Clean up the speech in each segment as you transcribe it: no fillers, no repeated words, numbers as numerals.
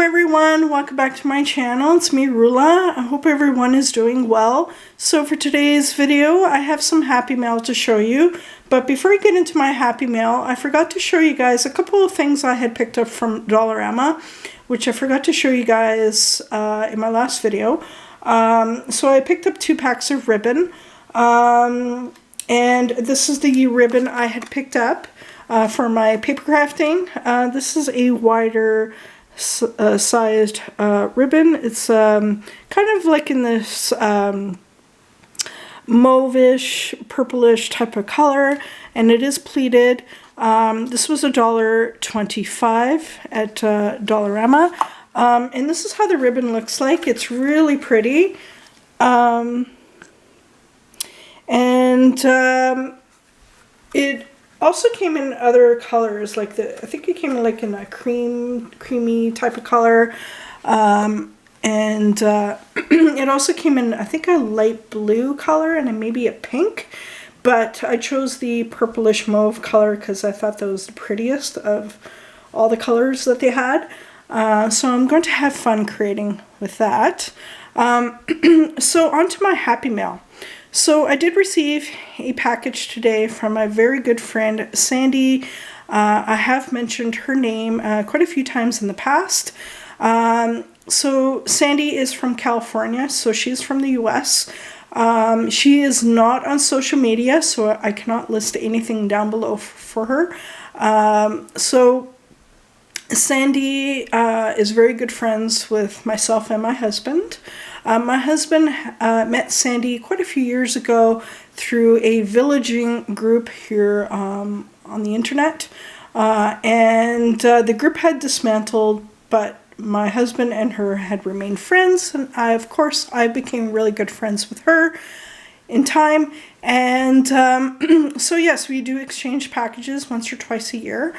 everyone, welcome back to my channel. It's me, Rula. I hope everyone is doing well. So for today's video, I have some Happy Mail to show you. But before I get into my Happy Mail, I forgot to show you guys a couple of things I had picked up from Dollarama, which I forgot to show you guys in my last video. So I picked up 2 packs of ribbon. And this is the ribbon I had picked up for my paper crafting. This is a wider sized ribbon. It's kind of like in this mauve-ish, purplish type of color, and it is pleated. This was $1.25 at Dollarama, and this is how the ribbon looks like. It's really pretty, it also came in other colors, like I think it came in like in a creamy type of color, it also came in, I think, a light blue color and maybe a pink, but I chose the purplish mauve color because I thought that was the prettiest of all the colors that they had. So I'm going to have fun creating with that. So on to my Happy Mail. So I did receive a package today from my very good friend, Sandy. I have mentioned her name quite a few times in the past. So Sandy is from California, so she's from the US. She is not on social media, so I cannot list anything down below for her. So Sandy is very good friends with myself and my husband. My husband met Sandy quite a few years ago through a villaging group here on the internet, and the group had dismantled, but my husband and her had remained friends, and of course I became really good friends with her in time, and so yes, we do exchange packages once or twice a year.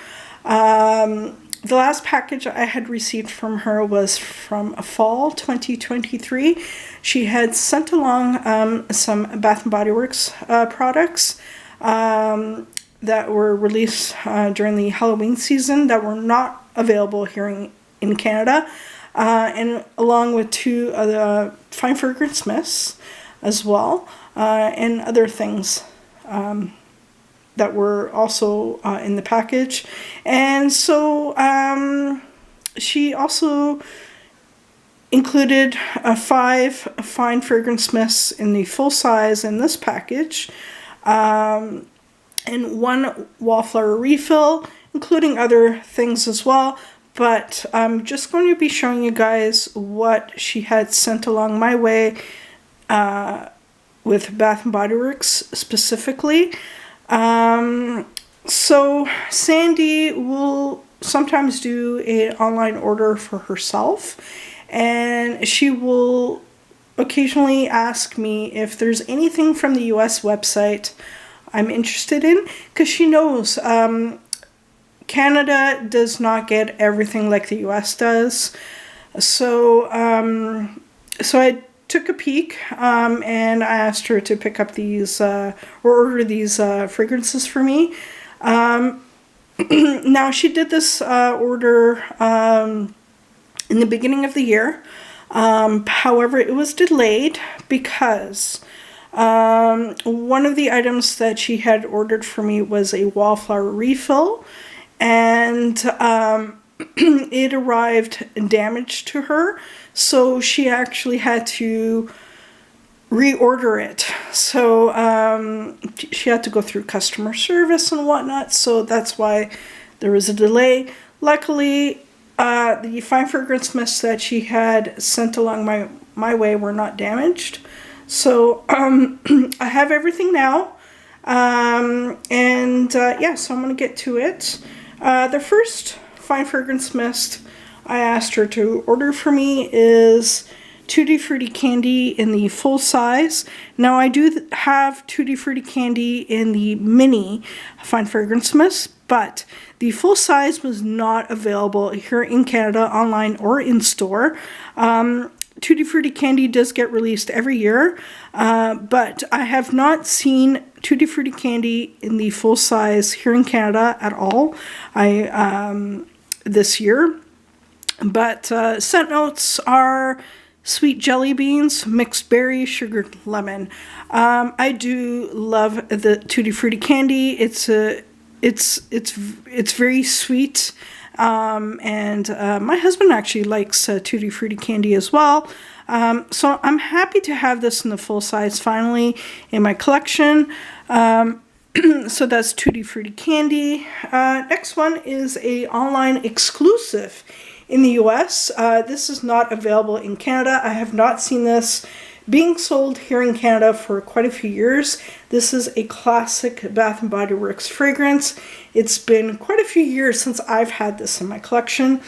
The last package I had received from her was from fall 2023. She had sent along some Bath & Body Works products that were released during the Halloween season that were not available here in Canada, and along with 2 other fine fragrance mists as well, and other things that were also in the package. And so she also included 5 fine fragrance mists in the full size in this package, and 1 wallflower refill, including other things as well. But I'm just going to be showing you guys what she had sent along my way with Bath & Body Works specifically. So Sandy will sometimes do an online order for herself, and she will occasionally ask me if there's anything from the US website I'm interested in, because she knows Canada does not get everything like the US does. So so I took a peek, and I asked her to pick up these or order these fragrances for me. Now she did this order in the beginning of the year. However, it was delayed because one of the items that she had ordered for me was a wallflower refill, and it arrived damaged to her, so she actually had to reorder it. So she had to go through customer service and whatnot, so that's why there was a delay. Luckily, the fine fragrance mists that she had sent along my way were not damaged. So I have everything now, yeah, so I'm going to get to it. The first fine fragrance mist I asked her to order for me is Tutti Frutti Candy in the full size. Now I do have Tutti Frutti Candy in the mini fine fragrance mist, but the full size was not available here in Canada, online or in store. Tutti Frutti Candy does get released every year, but I have not seen Tutti Frutti Candy in the full size here in Canada at all this year. But scent notes are sweet jelly beans, mixed berry, sugared lemon. I do love the Tutti Frutti candy. It's very sweet, and my husband actually likes Tutti Frutti candy as well. So I'm happy to have this in the full size finally in my collection. So that's Tutti Frutti candy. Next one is a online exclusive in the US. This is not available in Canada. I have not seen this being sold here in Canada for quite a few years. This is a classic Bath & Body Works fragrance. It's been quite a few years since I've had this in my collection.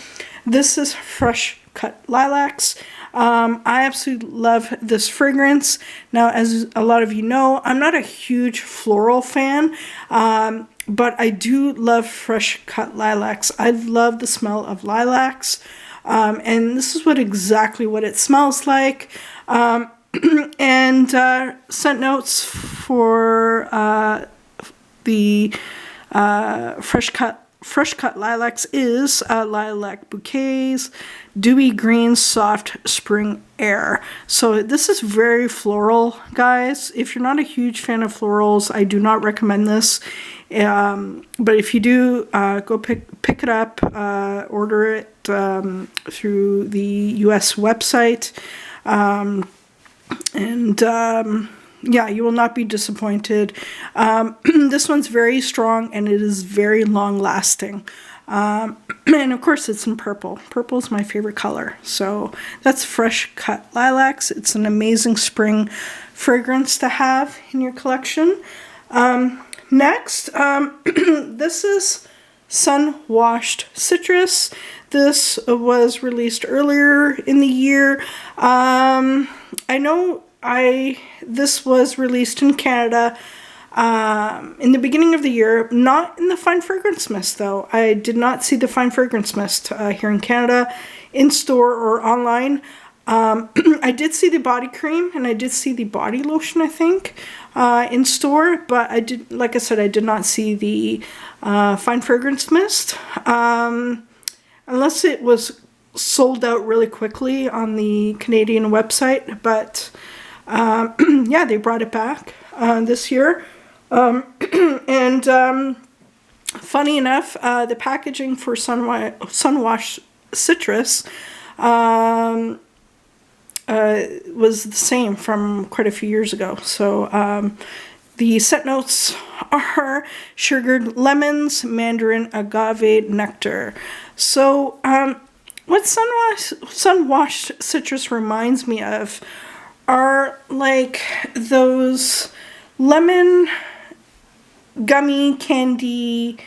This is Fresh Cut Lilacs. I absolutely love this fragrance. Now, as a lot of you know, I'm not a huge floral fan, but I do love Fresh Cut Lilacs. I love the smell of lilacs, and this is exactly what it smells like. And scent notes for the Fresh Cut Lilacs is lilac bouquets, dewy green, soft spring air. So this is very floral, guys. If you're not a huge fan of florals, I do not recommend this. But if you do, go pick it up, order it through the US website. Yeah, you will not be disappointed. This one's very strong and it is very long lasting. And of course it's in purple. Purple is my favorite color. So that's Fresh Cut Lilacs. It's an amazing spring fragrance to have in your collection. Next, this is Sun Washed Citrus. This was released earlier in the year. I know this was released in Canada in the beginning of the year, not in the Fine Fragrance Mist though. I did not see the Fine Fragrance Mist here in Canada in store or online. I did see the body cream and I did see the body lotion, I think, in store, but like I said, I did not see the Fine Fragrance Mist, unless it was sold out really quickly on the Canadian website. But yeah, they brought it back this year. And funny enough, the packaging for Sunwash Citrus was the same from quite a few years ago. So the scent notes are sugared lemons, mandarin, agave, nectar. So what Sunwashed Citrus reminds me of are like those lemon gummy candy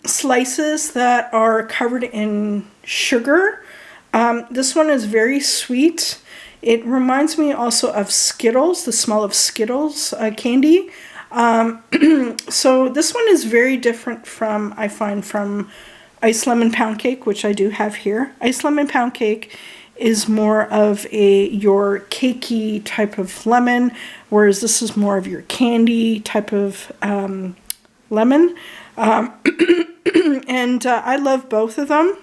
slices that are covered in sugar. This one is very sweet. It reminds me also of Skittles, the smell of Skittles candy. So this one is very different from, I find, from Ice Lemon Pound Cake, which I do have here. Ice Lemon Pound Cake is more of your cakey type of lemon, whereas this is more of your candy type of lemon. And I love both of them.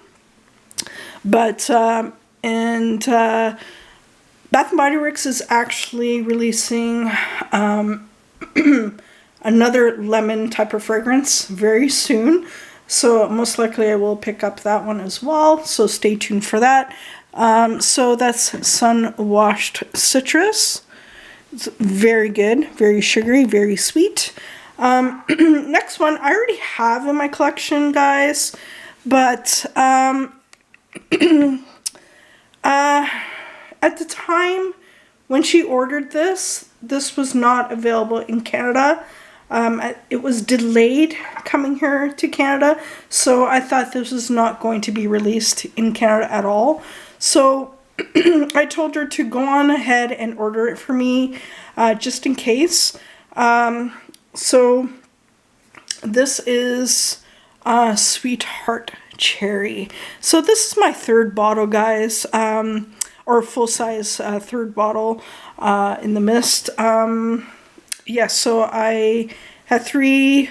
But, Bath & Body Works is actually releasing another lemon type of fragrance very soon. So most likely I will pick up that one as well. So stay tuned for that. So that's Sun Washed Citrus. It's very good, very sugary, very sweet. Next one I already have in my collection, guys. But at the time when she ordered this was not available in Canada. It was delayed coming here to Canada, so I thought this was not going to be released in Canada at all. So I told her to go on ahead and order it for me, just in case. So this is Sweetheart Cherry. So this is my third bottle, guys, or full-size third bottle in the mist. Yeah, so I had 3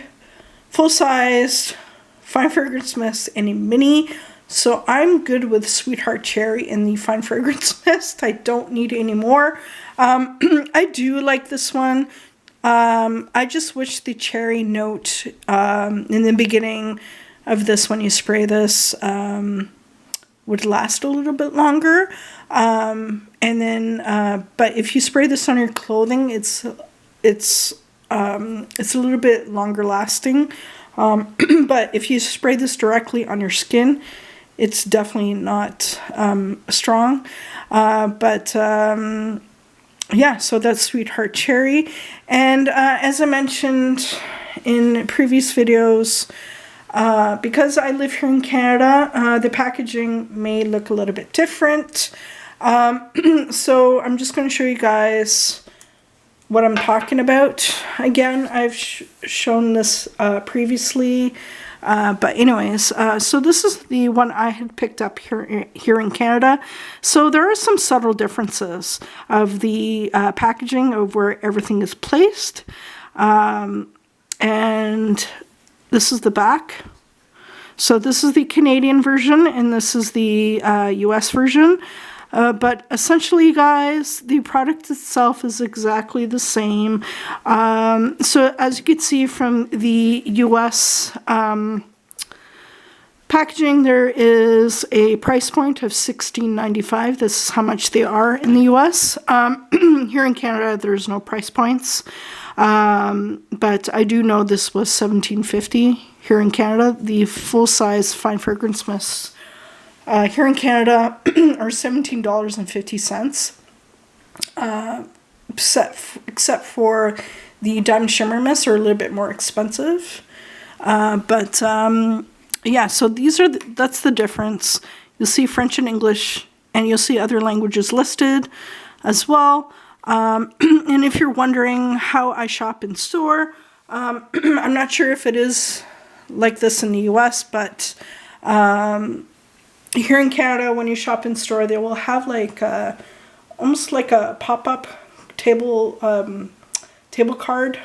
full-sized Fine Fragrance Mists and a mini So I'm good with Sweetheart Cherry in the Fine Fragrance Mist. I don't need any more. I do like this one. I just wish the cherry note in the beginning of this, when you spray this, would last a little bit longer. And then, but if you spray this on your clothing, it's a little bit longer lasting. But if you spray this directly on your skin, it's definitely not strong. Yeah, so that's Sweetheart Cherry. And as I mentioned in previous videos, because I live here in Canada, the packaging may look a little bit different. So I'm just going to show you guys what I'm talking about. Again, I've shown this previously. But anyways, so this is the one I had picked up here in Canada. So there are some subtle differences of the packaging of where everything is placed. And this is the back. So this is the Canadian version and this is the US version. But essentially, guys, the product itself is exactly the same. So as you can see from the US packaging, there is a price point of $16.95. This is how much they are in the US. Here in Canada, there's no price points. But I do know this was $17.50 here in Canada. The full-size Fine Fragrance Mists here in Canada are $17.50, except for the Diamond Shimmer Mists are a little bit more expensive. Yeah, so that's the difference. You'll see French and English, and you'll see other languages listed as well. And if you're wondering how I shop in store, I'm not sure if it is like this in the US, but here in Canada, when you shop in store, they will have like almost like a pop-up table card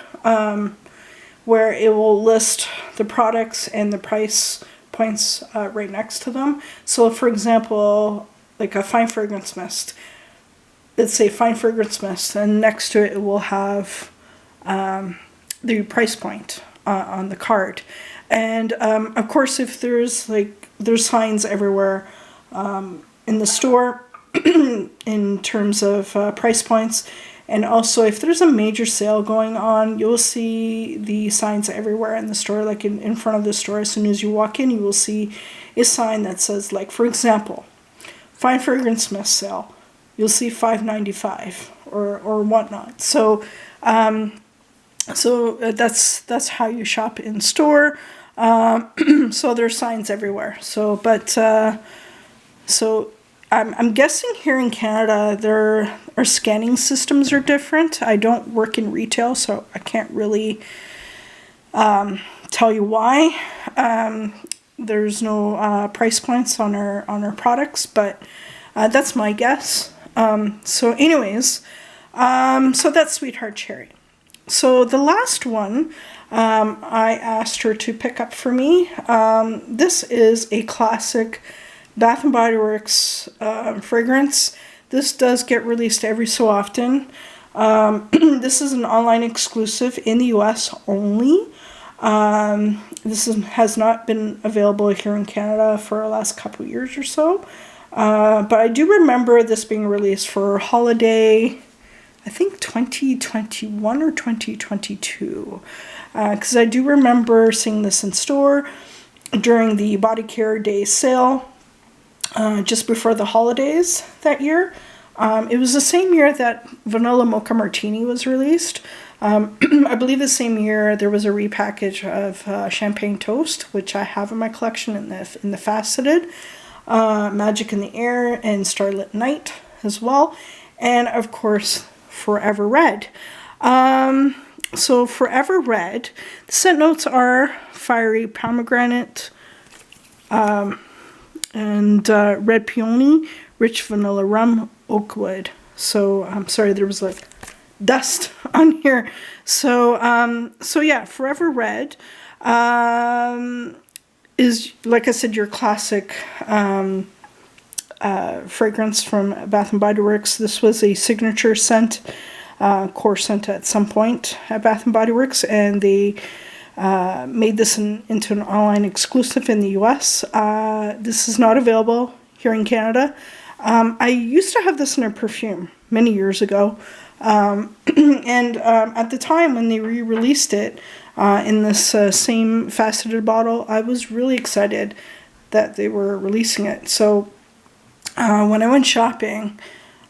where it will list the products and the price points right next to them. So, for example, like a Fine Fragrance Mist, let's say Fine Fragrance Mist, and next to it, it will have the price point on the card. And of course, if there's signs everywhere in the store in terms of price points, and also if there's a major sale going on, you'll see the signs everywhere in the store, like in front of the store. As soon as you walk in, you will see a sign that says, like, for example, Fine Fragrance Mist sale. You'll see $5.95 or whatnot. So that's how you shop in store. So there's signs everywhere. So I'm guessing here in Canada our scanning systems are different. I don't work in retail, so I can't really tell you why. There's no price points on our products, but that's my guess. So anyways, so that's Sweetheart Cherry. So the last one I asked her to pick up for me. This is a classic Bath & Body Works fragrance. This does get released every so often. This is an online exclusive in the US only. This has not been available here in Canada for the last couple of years or so. But I do remember this being released for holiday, I think 2021 or 2022. Because I do remember seeing this in store during the Body Care Day sale just before the holidays that year. It was the same year that Vanilla Mocha Martini was released. I believe the same year there was a repackage of Champagne Toast, which I have in my collection in the faceted, Magic in the Air, and Starlit Night as well, and of course Forever Red. So Forever Red, the scent notes are fiery pomegranate and red peony, rich vanilla rum, oak wood. So I'm sorry, there was like dust on here. So yeah, Forever Red is, like I said, your classic fragrance from Bath & Body Works. This was a signature scent, core scent at some point at Bath & Body Works, and they made this into an online exclusive in the US. This is not available here in Canada. I used to have this in a perfume many years ago, and at the time when they re-released it in this same faceted bottle, I was really excited that they were releasing it. So when I went shopping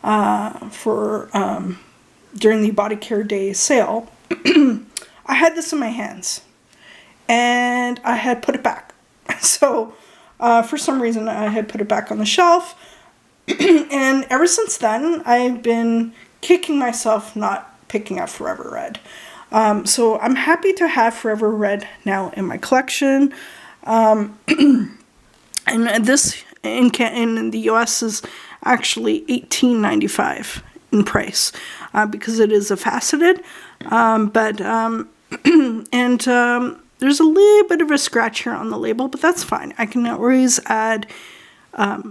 for during the Body Care Day sale, I had this in my hands, and I had put it back. So for some reason, I had put it back on the shelf, and ever since then, I've been kicking myself not picking up Forever Red. So I'm happy to have Forever Red now in my collection. And this in the US is actually $18.95 in price because it is a faceted. There's a little bit of a scratch here on the label, but that's fine. I can always add a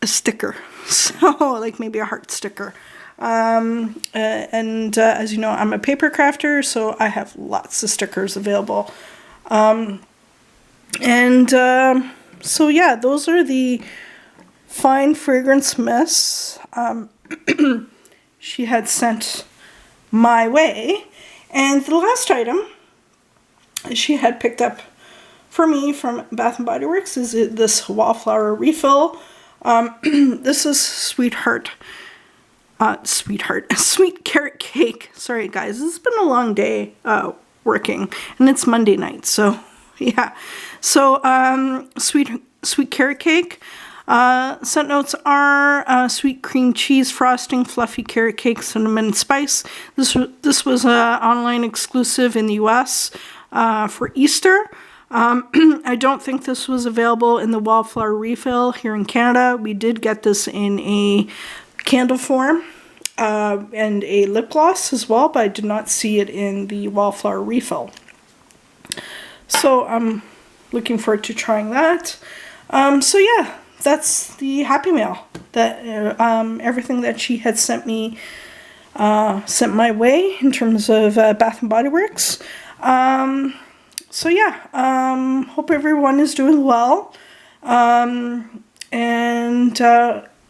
sticker, so like maybe a heart sticker. As you know, I'm a paper crafter, so I have lots of stickers available. So yeah, those are the fine fragrance mists she had sent my way. And the last item she had picked up for me from Bath & Body Works is this Wallflower refill. This is Sweet Carrot Cake. Sorry guys, this has been a long day working, and it's Monday night, so yeah. So sweet carrot cake. Scent notes are sweet cream cheese frosting, fluffy carrot cake, cinnamon and spice. This was an online exclusive in the US for Easter. I don't think this was available in the Wallflower refill here in Canada. We did get this in a candle form and a lip gloss as well, but I did not see it in the Wallflower refill. So I'm looking forward to trying that. So yeah, that's the Happy Mail. That everything that she had sent my way in terms of Bath & Body Works. So yeah, hope everyone is doing well, and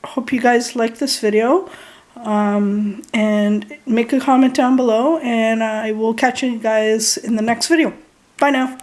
hope you guys like this video, and make a comment down below, and I will catch you guys in the next video. Bye now.